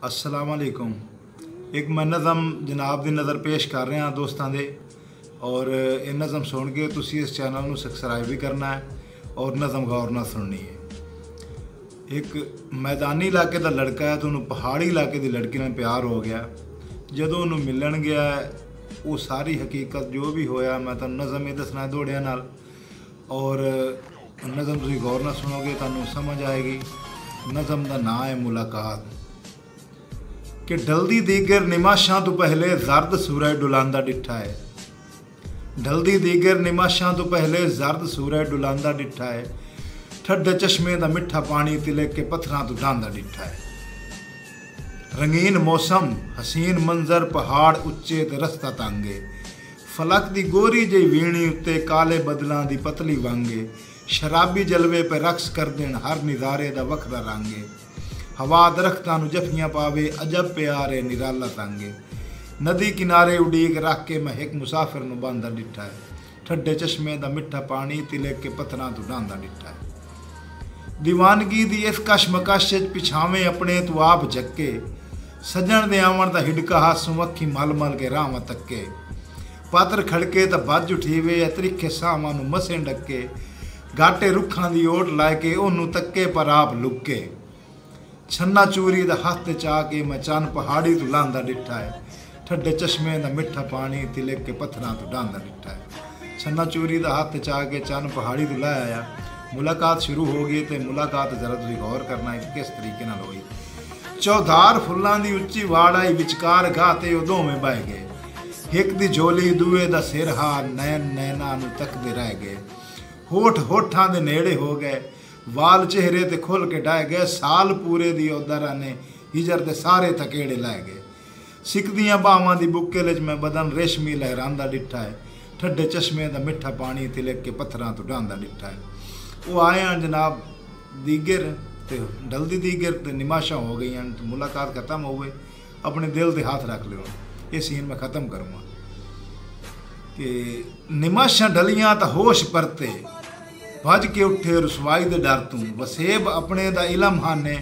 अस्सलाम वालेकुम। एक मैं नज़म जनाब की नज़र पेश कर रहा दोस्तों दे और ये नज़म सुन के तुसी इस चैनल को सबसक्राइब भी करना है और नज़म गौर ना सुननी है। एक मैदानी इलाके का लड़का है तो उन्होंने पहाड़ी इलाके की लड़की ने प्यार हो गया। जो उन्होंने मिलन गया वो सारी हकीकत जो भी होया मैं तो नज़म ही दसना दौड़िया नाल और नज़म तुसी गौर ना सुनोगे तो समझ आएगी। नज़म का नाम है मुलाकात। कि ढलदी दीगर निमाशा तो पहले जर्द सूरज डुलांदा डिठा है। ढलदी दीगर निमाशा तो पहले जर्द सूरज डुलांदा डिठा है। ठड्डे चश्मे दा मिठा पानी तिलक के पत्थरां तो ढांदा डिठा है। रंगीन मौसम हसीन मंजर पहाड़ उच्चे ते रस्ता तांगे। फलक दी गोरी जी वीणी उत्ते काले बदलां दी पतली वांगे। शराबी जलवे पे रक्स कर देन हर निजारे दा वखरा रंगे। हवा दरख्तां नूं जफियां पावे अजब प्यारे निराला तांगे। नदी किनारे उड़ीक रख के मैं एक मुसाफिर नूं बांधा डिठा है। ठड्डे चश्मे दा मिठा पानी तिलक के पत्थरां तो ढांदा डिठा है। दीवानगी दी इस कशमकश पिछावे अपने तू आप झक्के। सजण दे आवन दा हिडका हासों अखी मल मल के राह तक्के। पात्र खड़के तो बज उठीवे त्रिखे सावां नूं मसे डके। घाटे रुखां दी ओट ला के ओनू तक्के पर आप लुके। छन्ना चूरी दा हथ चा के मैं चन पहाड़ी तो लांदा डिठा है। ठड्डे चश्मे दा मिठा पानी तिलक के पत्थरां तो ढांदा डिठा है। छन्ना चूरी दा हथ चा के चन पहाड़ी तो लाया आया। मुलाकात शुरू हो गई तो मुलाकात जरा तुसीं गौर करना है कि किस तरीके नाल होई। चौधार फुल्लां दी उच्ची वाड़ आई विचकार गाते वो दोवें बह गए। एक दी झोली दूए दा सिर हार नैन नैना नूं तकदे रह गए। होठ होठां दे नेड़े हो गए। वाल चेहरे ते खुल के डाह गए। साल पूरे दी उदरा ने हिजर दे सारे थकेड़े लै गए। सिकदियां बावां दी बुक्के लिच मैं बदन रेशमी लहरांदा डिठा है। ठड्डे चश्मे दा मिठा पानी तिलक के पत्थरां तो ढांदा डिठा है। वो आए हैं जनाब दीगर ते ढलदी दीगर ते निमाशा हो गई हैं तो मुलाकात खत्म हो गई। अपने दिल ते हाथ रख लो। ये सीन मैं ख़त्म करूँगा कि निमाशा ढलियां तो होश परते। भज के उठे रसवाई दे डर तू। वसेब अपने दा इलम हाने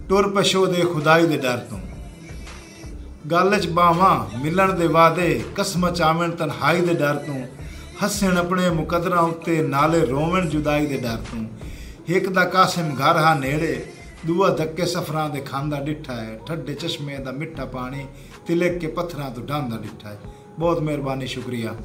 टुर पशो दे खुदाई दे डर तू। गल च बावां मिलन दे वादे कसम चावन तन्हाई दे डर तू। हसन अपने मुकदरा उत्ते नाले रोवन जुदाई दे डर तू। एक दा कासिम घर हा नेड़े दूआ धक्के सफरां दे खांदा डिठा है। ठड्डे चश्मे दा मिठा पानी तिलक के पत्थरां तो ढांदा डिठा है। बहुत मेहरबानी, शुक्रिया।